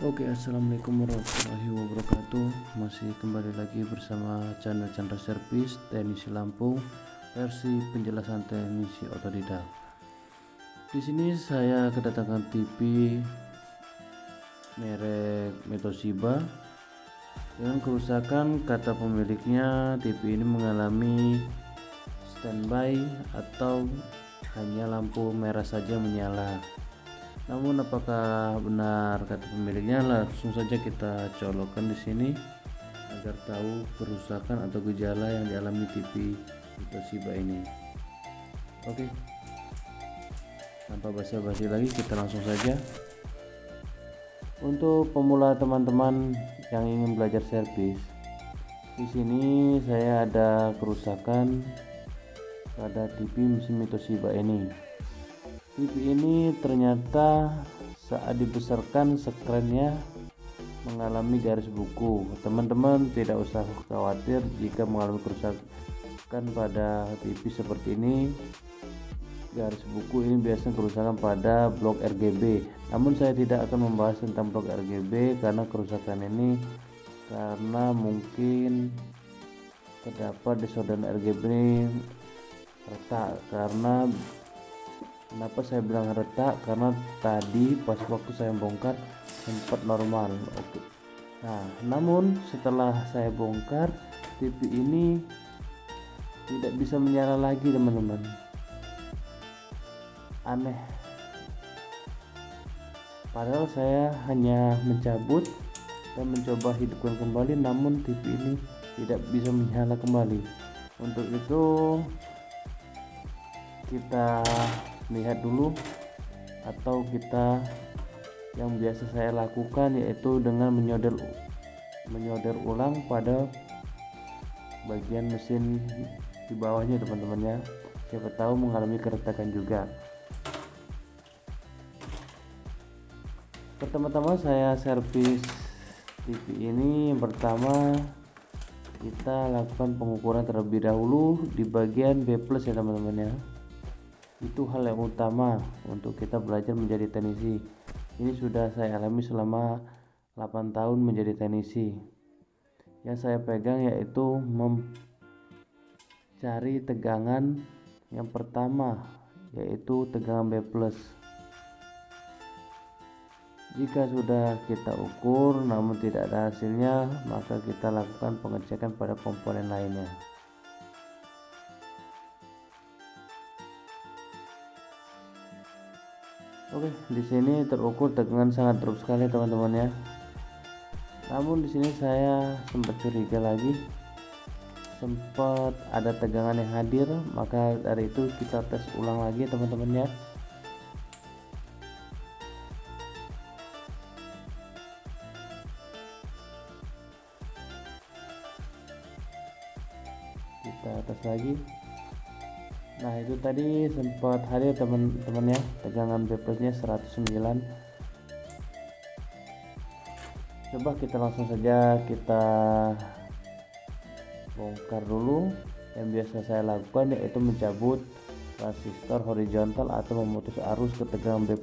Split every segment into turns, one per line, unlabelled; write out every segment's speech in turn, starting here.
Oke, assalamualaikum warahmatullahi wabarakatuh. Masih kembali lagi bersama channel Chandra Service Teknisi Lampu versi penjelasan teknisi otodidak. Di sini saya kedatangan TV merek Toshiba dengan kerusakan. Kata pemiliknya, TV ini mengalami standby atau hanya lampu merah saja menyala. Namun apakah benar kata pemiliknya? Langsung saja kita colokkan di sini agar tahu kerusakan atau gejala yang dialami TV Toshiba ini. Oke, tanpa basa-basi lagi kita langsung saja. Untuk pemula teman-teman yang ingin belajar servis, di sini saya ada kerusakan pada TV mesin Toshiba ini. TV ini ternyata saat dibesarkan skrennya mengalami garis buku. Teman-teman tidak usah khawatir jika mengalami kerusakan pada TV seperti ini. Garis buku ini biasanya kerusakan pada blok RGB. Namun saya tidak akan membahas tentang blok RGB karena kerusakan ini karena mungkin terdapat di solderan RGB ini retak. Kenapa saya bilang retak? Karena tadi pas waktu saya bongkar sempat normal. Oke. Nah, namun setelah saya bongkar, TV ini tidak bisa menyala lagi, teman-teman. Aneh. Padahal saya hanya mencabut dan mencoba hidupkan kembali, namun TV ini tidak bisa menyala kembali. Untuk itu kita lihat dulu, atau kita yang biasa saya lakukan yaitu dengan menyolder ulang pada bagian mesin di bawahnya, teman-teman ya. Siapa tahu mengalami keretakan juga. Pertama-tama saya servis TV ini. Yang pertama kita lakukan pengukuran terlebih dahulu di bagian B+ ya, teman-teman ya. Itu hal yang utama untuk kita belajar menjadi teknisi. Ini sudah saya alami selama 8 tahun menjadi teknisi. Yang saya pegang yaitu mencari tegangan yang pertama, yaitu tegangan B+. Jika sudah kita ukur namun tidak ada hasilnya, maka kita lakukan pengecekan pada komponen lainnya. Oke, di sini terukur tegangan sangat drop sekali, teman-teman ya. Namun di sini saya sempat curiga lagi, sempat ada tegangan yang hadir, maka dari itu kita tes ulang lagi, teman-teman ya. Kita tes lagi. Nah, itu tadi sempat hadir, teman-teman ya, tegangan B+ nya 109. Coba kita langsung saja kita bongkar dulu. Yang biasa saya lakukan yaitu mencabut transistor horizontal atau memutus arus ke tegangan B+.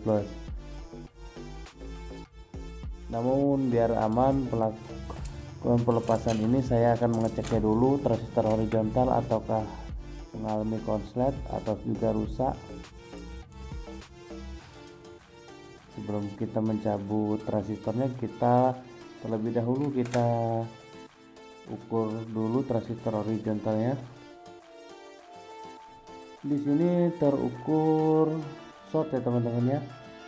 Namun biar aman pelepasan ini, saya akan mengeceknya dulu transistor horizontal ataukah mengalami konslet atau juga rusak. Sebelum kita mencabut transistornya, kita terlebih dahulu kita ukur dulu transistor horizontalnya. Di sini terukur short ya, teman-teman ya.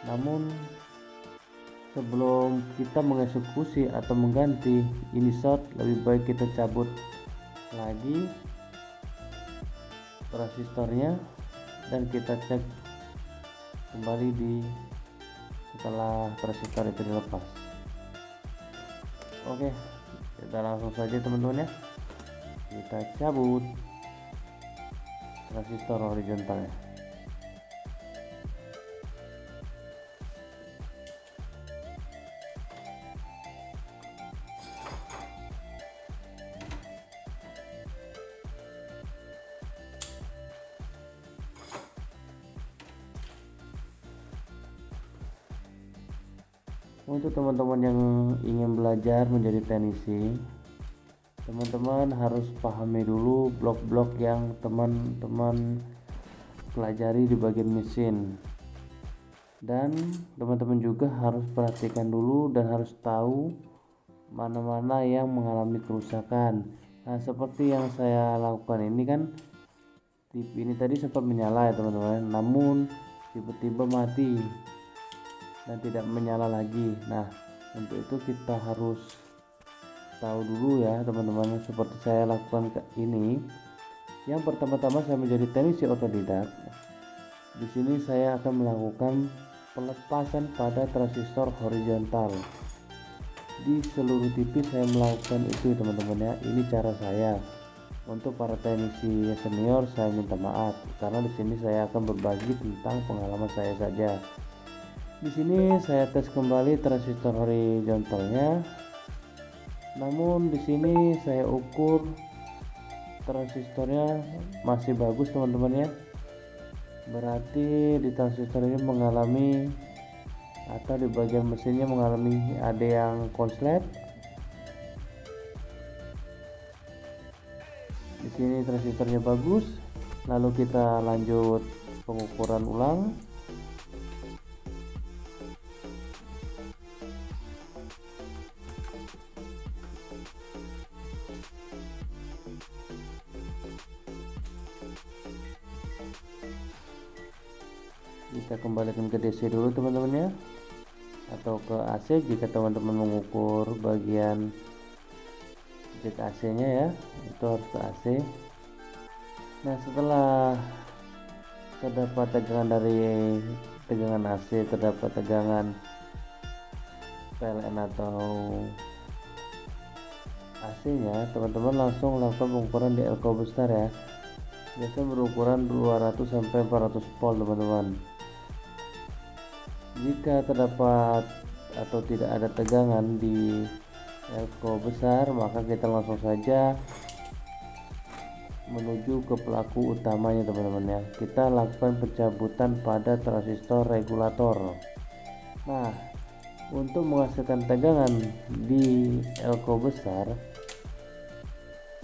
Namun sebelum kita mengeksekusi atau mengganti ini short, lebih baik kita cabut lagi transistornya dan kita cek kembali setelah transistor itu dilepas. Oke, kita langsung saja, teman-teman ya, kita cabut transistor horizontalnya. Untuk teman-teman yang ingin belajar menjadi teknisi, teman-teman harus pahami dulu blok-blok yang teman-teman pelajari di bagian mesin, dan teman-teman juga harus perhatikan dulu dan harus tahu mana-mana yang mengalami kerusakan. Nah, seperti yang saya lakukan ini kan, TV ini tadi sempat menyala ya teman-teman, namun tiba-tiba mati dan tidak menyala lagi. Nah, untuk itu kita harus tahu dulu ya teman-teman, seperti saya lakukan ini. Yang pertama-tama saya menjadi teknisi otodidak. Di sini saya akan melakukan pelepasan pada transistor horizontal. Di seluruh TV saya melakukan itu teman-teman ya. Ini cara saya. Untuk para teknisi senior saya minta maaf karena di sini saya akan berbagi tentang pengalaman saya saja. Di sini saya tes kembali transistor horizontalnya. Namun di sini saya ukur transistornya masih bagus teman-teman ya. Berarti di transistor ini mengalami, atau di bagian mesinnya mengalami ada yang konslet. Di sini transistornya bagus. Lalu kita lanjut pengukuran ulang. Kita kembalikan ke DC dulu teman-teman ya, atau ke AC jika teman-teman mengukur bagian jack AC nya ya, itu harus ke AC. Nah, setelah terdapat tegangan dari tegangan AC, terdapat tegangan PLN atau AC nya, teman-teman langsung lakukan pengukuran di elko besar ya. Biasanya berukuran 200 sampai 400 volt teman-teman. Jika terdapat atau tidak ada tegangan di elko besar, maka kita langsung saja menuju ke pelaku utamanya teman-teman ya. Kita lakukan pencabutan pada transistor regulator. Nah, untuk menghasilkan tegangan di elko besar,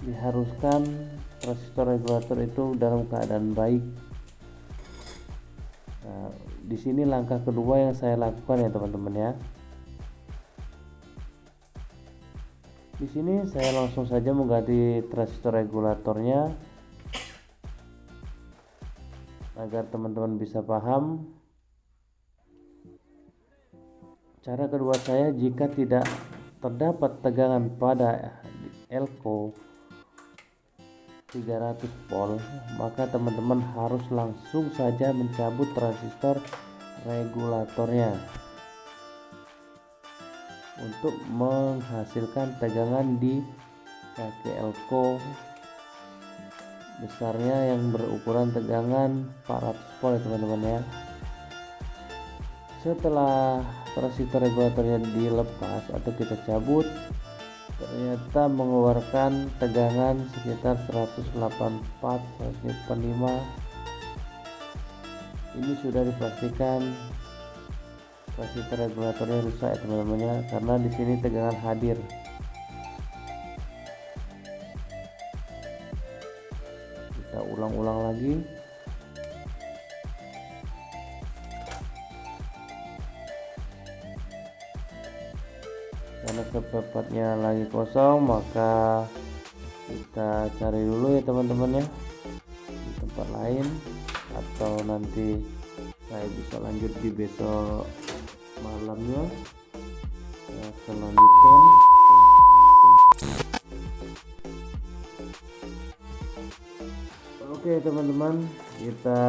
diharuskan transistor regulator itu dalam keadaan baik. Nah, di sini langkah kedua yang saya lakukan ya teman-teman ya. Di sini saya langsung saja mengganti transistor regulatornya agar teman-teman bisa paham. Cara kedua saya, jika tidak terdapat tegangan pada elko 300 volt, maka teman-teman harus langsung saja mencabut transistor regulatornya untuk menghasilkan tegangan di kaki elko besarnya yang berukuran tegangan 400 volt ya teman-teman ya. Setelah transistor regulatornya dilepas atau kita cabut, ternyata mengeluarkan tegangan sekitar 184 185. Ini sudah dipastikan transistor regulatornya rusak ya teman-teman ya, karena di sini tegangan hadir. Kita ulang-ulang lagi. Karena kepepatnya lagi kosong, maka kita cari dulu ya teman-teman ya di tempat lain, atau nanti saya bisa lanjut di besok malamnya. Saya akan lanjutkan. Oke teman-teman, kita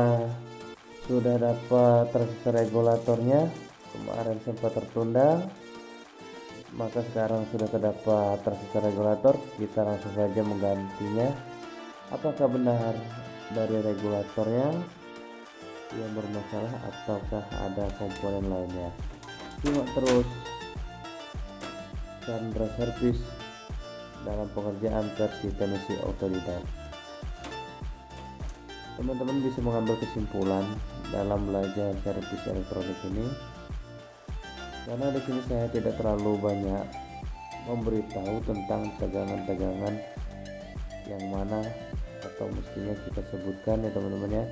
sudah dapat transistor regulatornya. Kemarin sempat tertunda, maka sekarang sudah terdapat transistor regulator. Kita langsung saja menggantinya. Apakah benar dari regulatornya yang bermasalah ataukah ada komponen lainnya? Simak terus Chandra Service dalam pengerjaan versi teknisi otodidak. Teman-teman bisa mengambil kesimpulan dalam belajar servis elektronik ini. karena di sini saya tidak terlalu banyak memberitahu tentang tegangan-tegangan yang mana atau mestinya kita sebutkan ya teman-teman ya.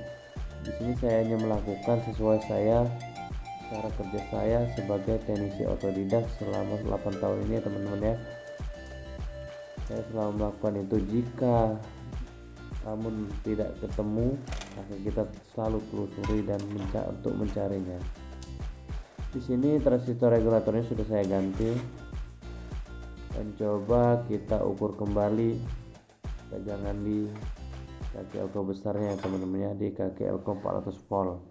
Di sini saya hanya melakukan sesuai cara kerja saya sebagai teknisi otodidak selama 8 tahun ini ya teman-teman ya. Saya selalu melakukan itu. Jika namun tidak ketemu, maka kita selalu telusuri dan untuk mencarinya. Di sini transistor regulatornya sudah saya ganti, dan coba kita ukur kembali tegangan di kaki elko besarnya ya teman-teman ya, di kaki elko 400 volt.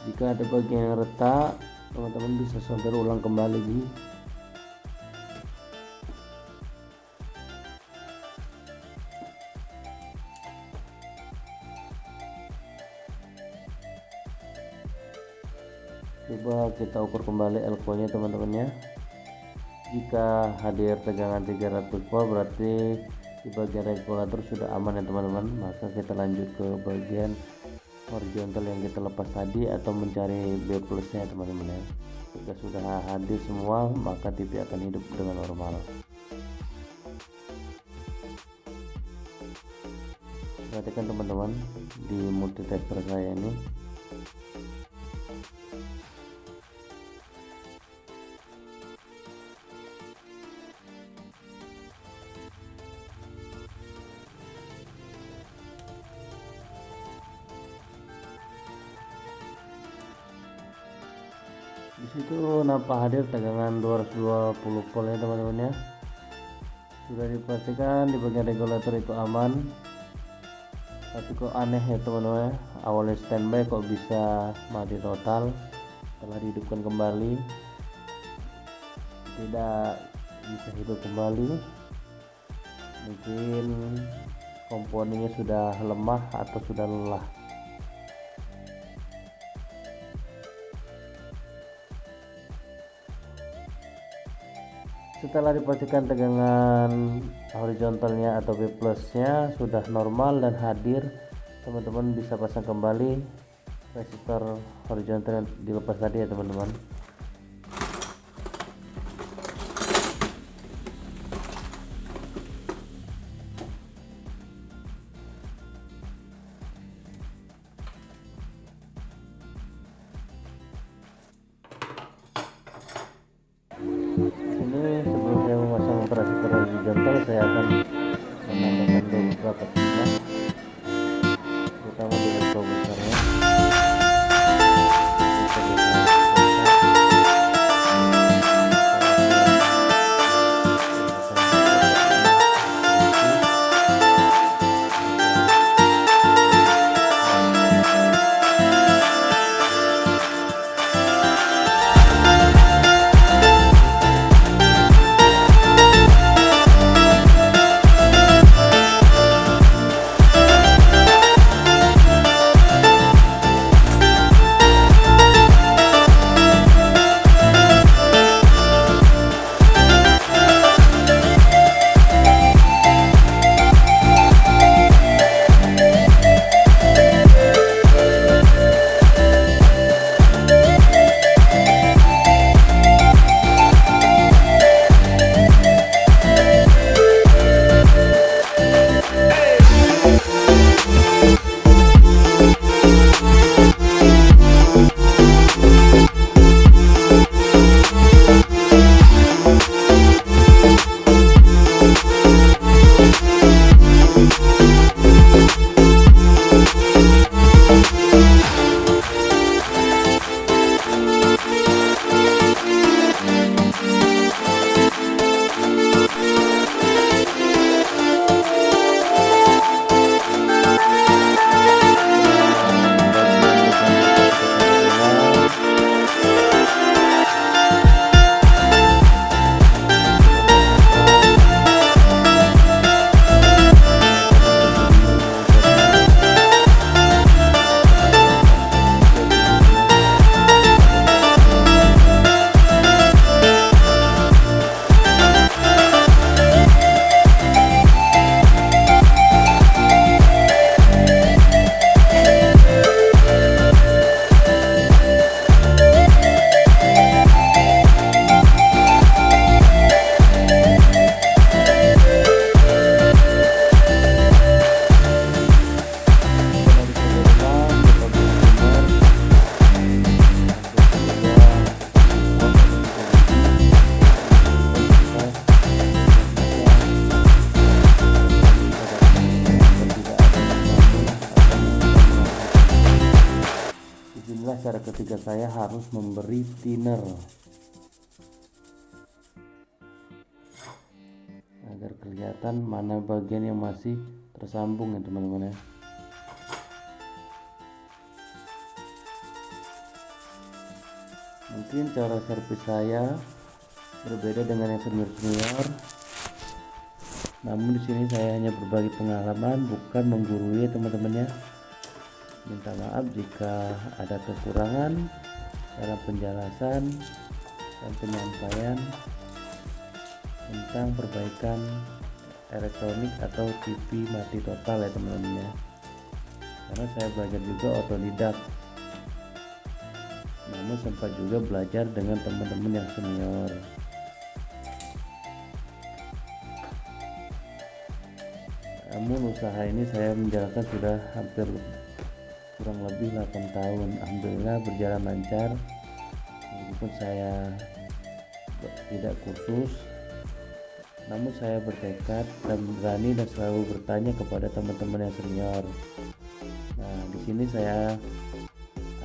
Jika ada bagian yang retak, teman-teman bisa solder ulang kembali nih. Coba kita ukur kembali elko nya teman-teman ya. Jika hadir tegangan 300 volt berarti di bagian regulator sudah aman ya teman-teman. Maka kita lanjut ke bagian horizontal yang kita lepas tadi atau mencari B plusnya teman-teman ya. Jika sudah hadir semua, maka TV akan hidup dengan normal. Perhatikan teman-teman di multitester saya ini. Di situ nampak hadir tegangan 220 volt ya teman-teman ya. Sudah dipastikan di bagian regulator itu aman. Tapi kok aneh ya teman-teman ya, awalnya standby kok bisa mati total. Setelah dihidupkan kembali tidak bisa hidup kembali. Mungkin komponennya sudah lemah atau sudah lelah. Setelah dipastikan tegangan horizontalnya atau B plusnya sudah normal dan hadir, teman-teman bisa pasang kembali resistor horizontal yang dilepas tadi ya teman-teman. Ini sebelum saya memasang transistor horizontal, saya akan menambahkan beberapa titik, terutama di elko besarnya. ketika saya harus memberi thinner agar kelihatan mana bagian yang masih tersambung ya teman-teman ya. Mungkin cara servis saya berbeda dengan yang senior-senior, namun di sini saya hanya berbagi pengalaman, bukan menggurui teman-teman ya. Minta maaf jika ada kekurangan dalam penjelasan dan penyampaian tentang perbaikan elektronik atau TV mati total ya teman-teman ya. Karena saya belajar juga otodidak, namun sempat juga belajar dengan teman-teman yang senior. Namun usaha ini saya menjalankan sudah hampir kurang lebih 8 tahun. Alhamdulillah berjalan lancar, meskipun saya tidak kursus, namun saya bertekad dan berani dan selalu bertanya kepada teman-teman yang senior. Nah, di sini saya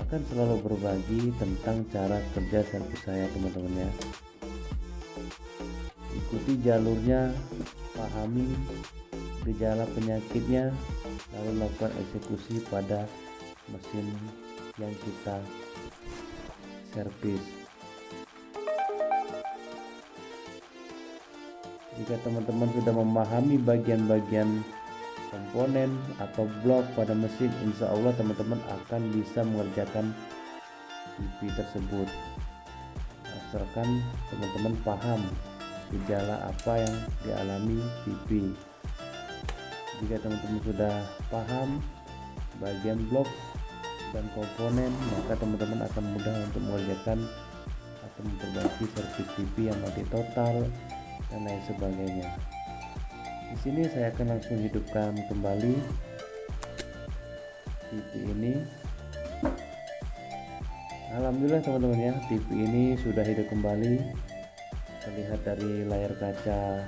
akan selalu berbagi tentang cara kerja servis saya teman-teman ya. Ikuti jalurnya, pahami gejala penyakitnya, lalu lakukan eksekusi pada mesin yang kita servis. Jika teman-teman sudah memahami bagian-bagian komponen atau blok pada mesin, insya Allah teman-teman akan bisa mengerjakan TV tersebut, asalkan teman-teman paham gejala apa yang dialami TV. Jika teman-teman sudah paham bagian blok dan komponen, maka teman-teman akan mudah untuk mengerjakan atau memperbaiki servis TV yang mati total dan lain sebagainya. Di sini saya akan langsung hidupkan kembali TV ini. Alhamdulillah teman-teman ya, TV ini sudah hidup kembali. Terlihat dari layar kaca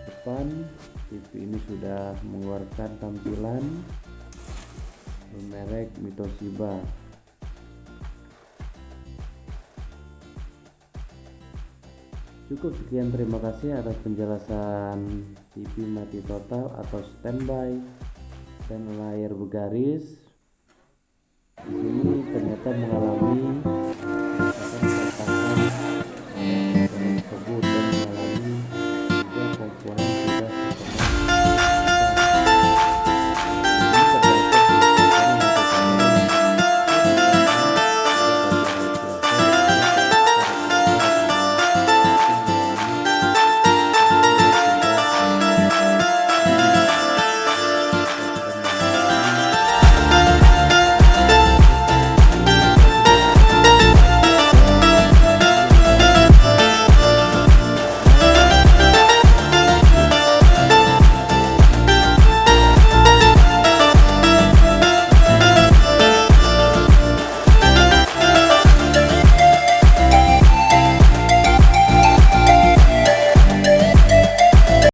depan, TV ini sudah mengeluarkan tampilan merek Toshiba. Cukup sekian, terima kasih atas penjelasan TV mati total atau standby dan layar bergaris. Di sini ternyata mengalami